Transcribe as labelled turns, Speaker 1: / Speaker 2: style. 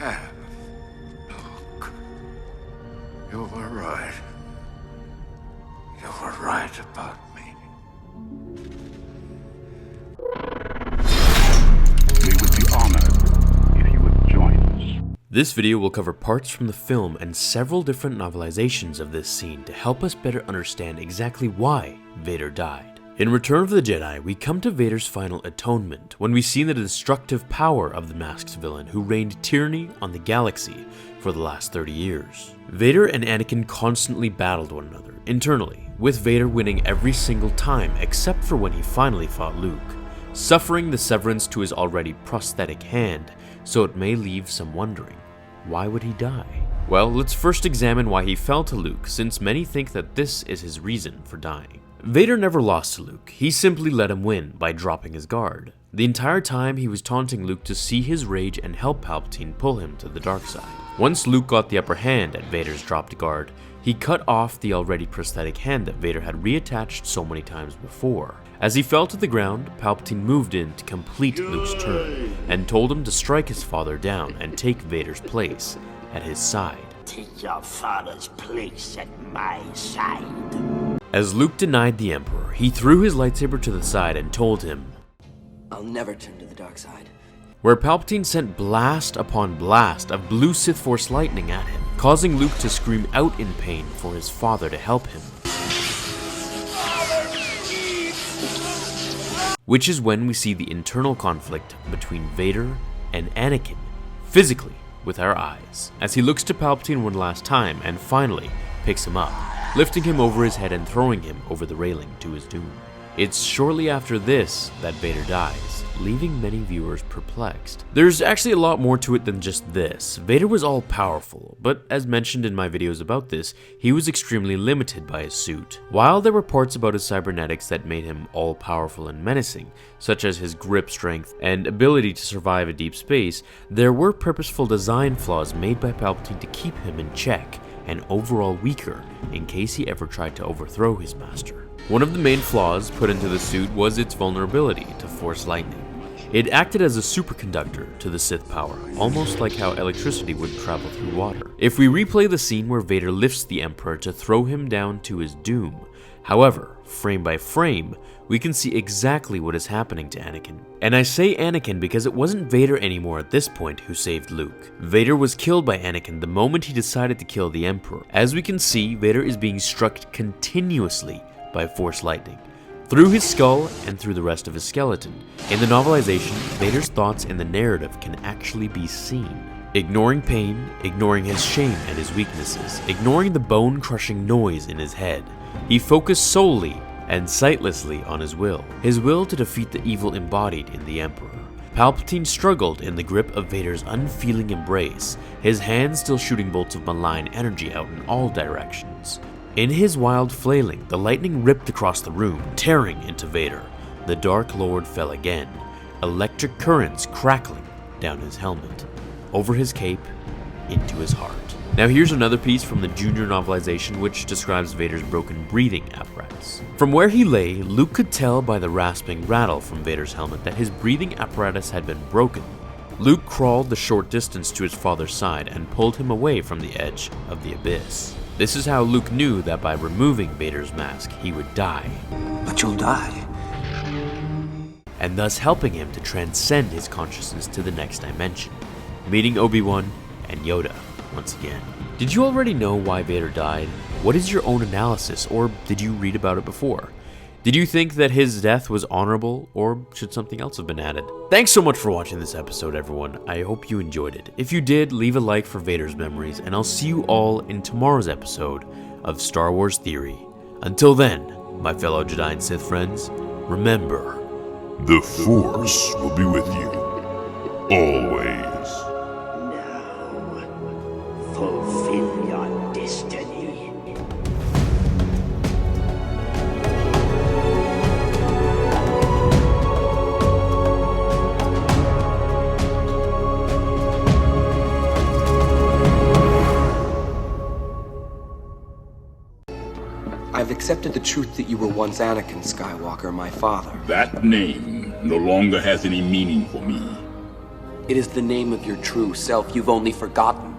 Speaker 1: have. Luke, you were right. You were right about me.
Speaker 2: We would be honored if you would join us.
Speaker 3: This video will cover parts from the film and several different novelizations of this scene to help us better understand exactly why Vader died. In Return of the Jedi, we come to Vader's final atonement, when we see the destructive power of the masked villain who reigned tyranny on the galaxy for the last 30 years. Vader and Anakin constantly battled one another, internally, with Vader winning every single time except for when he finally fought Luke, suffering the severance to his already prosthetic hand, so it may leave some wondering, why would he die? Well, let's first examine why he fell to Luke, since many think that this is his reason for dying. Vader never lost to Luke, he simply let him win by dropping his guard. The entire time he was taunting Luke to see his rage and help Palpatine pull him to the dark side. Once Luke got the upper hand at Vader's dropped guard, he cut off the already prosthetic hand that Vader had reattached so many times before. As he fell to the ground, Palpatine moved in to complete Luke's turn, and told him to strike his father down and take Vader's place at his side.
Speaker 4: Take your father's place at my side.
Speaker 3: As Luke denied the Emperor, he threw his lightsaber to the side and told him,
Speaker 5: I'll never turn to the dark side.
Speaker 3: Where Palpatine sent blast upon blast of blue Sith Force lightning at him, causing Luke to scream out in pain for his father to help him. Which is when we see the internal conflict between Vader and Anakin, physically with our eyes, as he looks to Palpatine one last time and finally picks him up, lifting him over his head and throwing him over the railing to his doom. It's shortly after this that Vader dies, leaving many viewers perplexed. There's actually a lot more to it than just this. Vader was all-powerful, but as mentioned in my videos about this, he was extremely limited by his suit. While there were parts about his cybernetics that made him all-powerful and menacing, such as his grip strength and ability to survive a deep space, there were purposeful design flaws made by Palpatine to keep him in check and overall weaker in case he ever tried to overthrow his master. One of the main flaws put into the suit was its vulnerability to Force lightning. It acted as a superconductor to the Sith power, almost like how electricity would travel through water. If we replay the scene where Vader lifts the Emperor to throw him down to his doom, however, frame by frame, we can see exactly what is happening to Anakin. And I say Anakin because it wasn't Vader anymore at this point who saved Luke. Vader was killed by Anakin the moment he decided to kill the Emperor. As we can see, Vader is being struck continuously by Force lightning, through his skull and through the rest of his skeleton. In the novelization, Vader's thoughts in the narrative can actually be seen. Ignoring pain, ignoring his shame and his weaknesses, ignoring the bone-crushing noise in his head, he focused solely and sightlessly on his will to defeat the evil embodied in the Emperor. Palpatine struggled in the grip of Vader's unfeeling embrace, his hands still shooting bolts of malign energy out in all directions. In his wild flailing, the lightning ripped across the room, tearing into Vader. The Dark Lord fell again, electric currents crackling down his helmet, over his cape, into his heart. Now here's another piece from the junior novelization which describes Vader's broken breathing apparatus. From where he lay, Luke could tell by the rasping rattle from Vader's helmet that his breathing apparatus had been broken. Luke crawled the short distance to his father's side and pulled him away from the edge of the abyss. This is how Luke knew that by removing Vader's mask, he would die.
Speaker 5: But you'll die.
Speaker 3: And thus helping him to transcend his consciousness to the next dimension, meeting Obi-Wan and Yoda once again. Did you already know why Vader died? What is your own analysis, or did you read about it before? Did you think that his death was honorable, or should something else have been added? Thanks so much for watching this episode, everyone. I hope you enjoyed it. If you did, leave a like for Vader's memories, and I'll see you all in tomorrow's episode of Star Wars Theory. Until then, my fellow Jedi and Sith friends, remember,
Speaker 6: the Force will be with you, always.
Speaker 4: Now, fulfill your destiny.
Speaker 5: I've accepted the truth that you were once Anakin Skywalker, my father.
Speaker 2: That name no longer has any meaning for me.
Speaker 5: It is the name of your true self you've only forgotten.